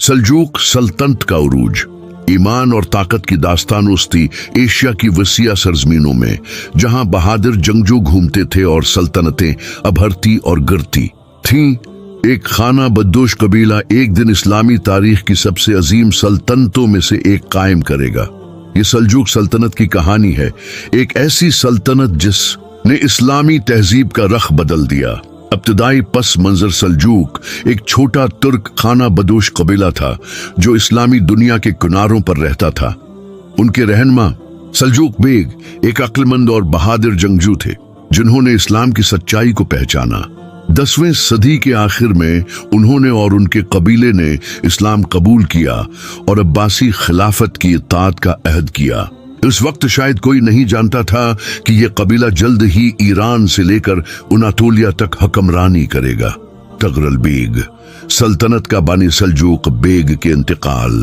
सल्जूक सल्तनत का उरूज, ईमान और ताकत की दास्तान उस्ती एशिया की वसीया सरजमीनों में, जहां बहादुर जंगजू घूमते थे और सल्तनतें अभरती और गिरती थीं। एक खाना बदोश कबीला एक दिन इस्लामी तारीख की सबसे अजीम सल्तनतों में से एक कायम करेगा। ये सल्जूक सल्तनत की कहानी है, एक ऐसी सल्तनत जिसने इस्लामी तहजीब का रख बदल दिया। इब्तिदाई पस मंजर सल्जूक एक छोटा तुर्क खाना बदोश कबीला था जो इस्लामी दुनिया के किनारों पर रहता था। उनके रहनुमा सल्जूक बेग एक अक्लमंद और बहादुर जंगजू थे जिन्होंने इस्लाम की सच्चाई को पहचाना। 10वीं सदी के आखिर में उन्होंने और उनके कबीले ने इस्लाम कबूल किया और अब्बासी खिलाफत की इत्ताअत का अहद किया। उस वक्त शायद कोई नहीं जानता था कि यह कबीला जल्द ही ईरान से लेकर अनातोलिया तक हुक्मरानी करेगा। तगरल बेग सल्तनत का बानी सल्जूक बेग के इंतकाल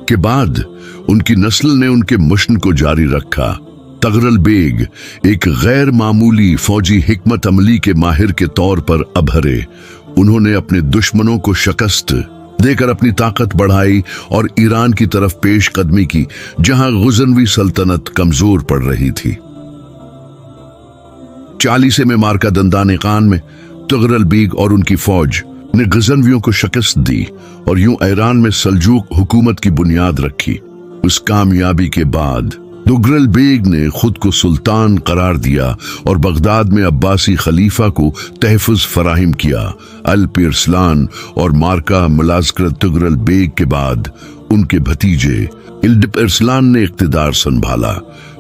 के बाद उनकी नस्ल ने उनके मिशन को जारी रखा। तगरल बेग एक गैर मामूली फौजी हिकमत अमली के माहिर के तौर पर अभरे। उन्होंने अपने दुश्मनों को शिकस्त देकर अपनी ताकत बढ़ाई और ईरान की तरफ पेश कदमी की, जहां गुज़नवी सल्तनत कमजोर पड़ रही थी। 40 में मार्का दंदान खान में तगरल बेग और उनकी फौज ने गज़नवियों को शिकस्त दी और यूं ईरान में सल्जूक हुकूमत की बुनियाद रखी। उस कामयाबी के बाद तुगरल बेग ने खुद को सुल्तान करार दिया और बगदाद में अब्बासी खलीफा को तहफ़्फ़ुज़ फराहिम किया। अल-पिरसलान और मार्का मुलाज़करत तुगरल बेग के बाद उनके भतीजे इल्दिपिरसलान ने इक़्तिदार संभाला।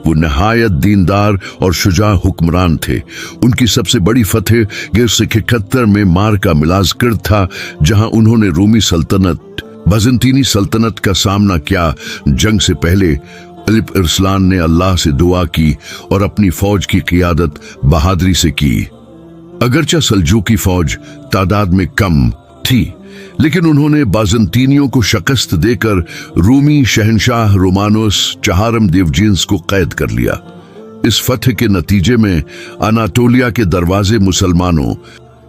वो नहायत दीनदार और शुजा हुक्मरान थे। उनकी सबसे बड़ी फतह 1171 में मार्का मुलाज़करत था, जहां उन्होंने रोमी सल्तनत बाज़ंतीनी सल्तनत का सामना किया। जंग से पहले अल-पिरसलान ने अल्लाह से दुआ की और अपनी फौज की क़ियादत बहादुरी से की। अगरचे सल्जूकी फौज तादाद में कम थी, लेकिन उन्होंने बाज़ंतीनियों को शिकस्त देकर रूमी शहंशाह रोमानोस चहारम देवजीन्स को कैद कर लिया। इस फतह के नतीजे में अनातोलिया के दरवाजे मुसलमानों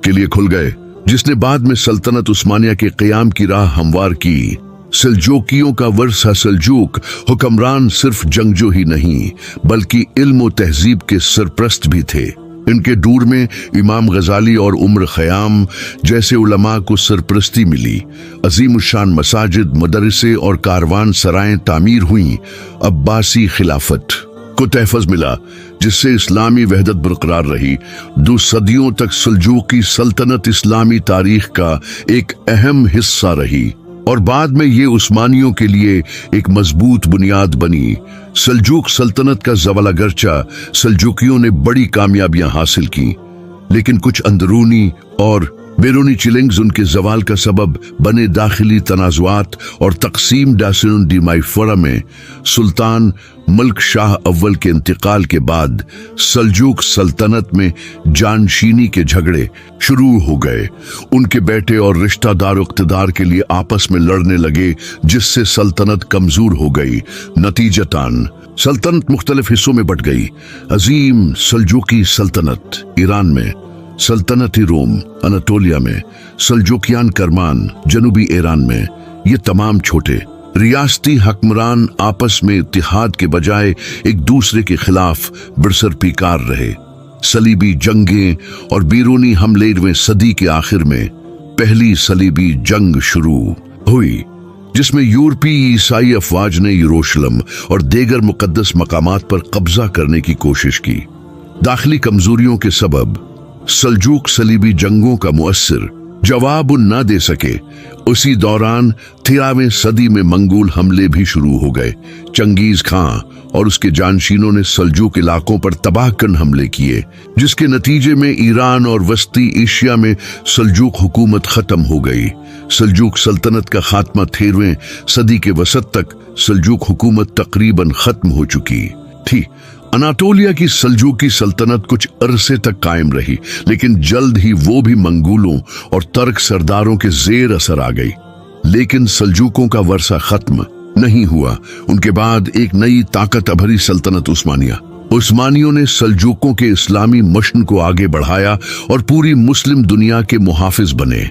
के लिए खुल गए, जिसने बाद में सल्तनत उस्मानिया के क़याम की राह हमवार की। सल्जूकियों का वर्सा सल्जूक हुक्मरान सिर्फ जंगजू ही नहीं बल्कि इल्म और तहजीब के सरप्रस्त भी थे। इनके दूर में इमाम गजाली और उम्र खयाम जैसे उलमा को सरप्रस्ती मिली। अजीमुशान मसाजिद, मदरसे और कारवान सराएं तामीर हुई। अब्बासी खिलाफत को तहफ़्फ़ुज़ मिला, जिससे इस्लामी वहदत बरकरार रही। 2 सदियों तक सल्जूकी सल्तनत इस्लामी तारीख का एक अहम हिस्सा रही और बाद में ये उस्मानियों के लिए एक मजबूत बुनियाद बनी। सल्जूक सल्तनत का ज़वाल अगरचा सल्जूकियों ने बड़ी कामयाबियां हासिल की, लेकिन कुछ अंदरूनी और बैरूनी चिलिंग्स उनके ज़वाल का सबब बने। दाखिली तनाज़ुआत और तकसीम डासिन डिमाइफरा में सुल्तान मल्क शाह अव्वल के इंतकाल के बाद सल्जूक सल्तनत में जानशीनी के झगड़े शुरू हो गए। उनके बेटे और रिश्तेदार इक़्तिदार के लिए आपस में लड़ने लगे, जिससे सल्तनत कमजोर हो गई। नतीजतन सल्तनत मुख्तलिफ हिस्सों में बट गई। अजीम सल्जूकी सल्तनत ईरान में, सल्तनत रोम अनातोलिया में, सल्जूकियान करमान जनूबी ईरान में, ये तमाम छोटे रियासती हुक्मरान आपस में इत्तिहाद के बजाय एक दूसरे के खिलाफ बिरसर पीकार रहे। सलीबी जंगें और बैरूनी हमले में सदी के आखिर में पहली सलीबी जंग शुरू हुई, जिसमें यूरोपीय ईसाई अफवाज ने यरूशलेम और दीगर मुकद्दस मकामात पर कब्जा करने की कोशिश की। दाखिली कमजोरियों के सबब सल्जूक सलीबी जंगों का मुअस्सिर जवाब न दे सके। उसी दौरान 13वीं सदी में मंगोल हमले भी शुरू हो गए। चंगेज खां और उसके जानशीनों ने सल्जूक इलाकों पर तबाहकन हमले किए, जिसके नतीजे में ईरान और वस्ती एशिया में सल्जूक हुकूमत खत्म हो गई। सल्जूक सल्तनत का खात्मा 13वीं सदी के वसत तक सल्जूक हुकूमत तकरीबन खत्म हो चुकी थी। अनातोलिया की सल्जूकी सल्तनत कुछ अरसे तक कायम रही, लेकिन जल्द ही वो भी मंगोलों और तर्क सरदारों के जेर असर आ गई। लेकिन सल्जूकों का वर्षा खत्म नहीं हुआ। उनके बाद एक नई ताकत अभरी सल्तनत उस्मानिया। उस्मानियों ने सल्जूकों के इस्लामी मिशन को आगे बढ़ाया और पूरी मुस्लिम दुनिया के मुहाफिज बने।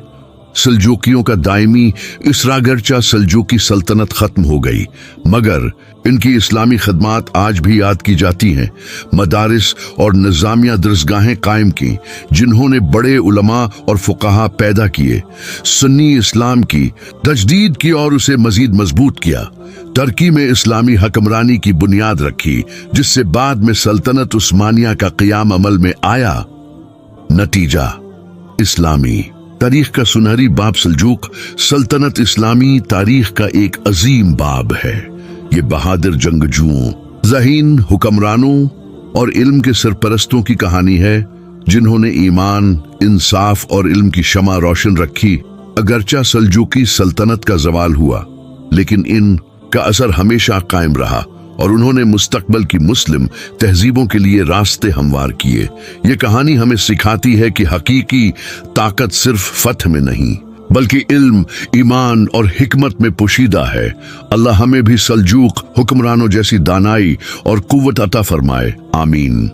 सल्जूकियों का दायमी इसरागरचा सल्जूकी सल्तनत खत्म हो गई, मगर इनकी इस्लामी खदमात आज भी याद की जाती हैं। मदारिस और निज़ामिया दरसगाहें कायम की जिन्होंने बड़े उलमा और फुक़हा पैदा किए, सुन्नी इस्लाम की तजदीद की और उसे मजीद मजबूत किया। टर्की में इस्लामी हकमरानी की बुनियाद रखी, जिससे बाद में सल्तनत उस्मानिया का क़याम अमल में आया। नतीजा, इस्लामी तारीख का सुनहरी बाब सल्जूक सल्तनत इस्लामी तारीख का एक अजीम बाब है। ये बहादुर जंगजुओं, ज़हीन हुक्मरानों और इल्म के सरपरस्तों की कहानी है, जिन्होंने ईमान, इंसाफ और इल्म की शमा रोशन रखी। अगरचा सल्जूकी सल्तनत का ज़वाल हुआ, लेकिन इनका असर हमेशा कायम रहा और उन्होंने मुस्तकबल की मुस्लिम तहजीबों के लिए रास्ते हमवार किए। ये कहानी हमें सिखाती है कि हकीकी ताकत सिर्फ फतह में नहीं, बल्कि इल्म, ईमान और हिकमत में पोशीदा है। अल्लाह हमें भी सल्जूक हुक्मरानों जैसी दानाई और कुव्वत अता फरमाए। आमीन।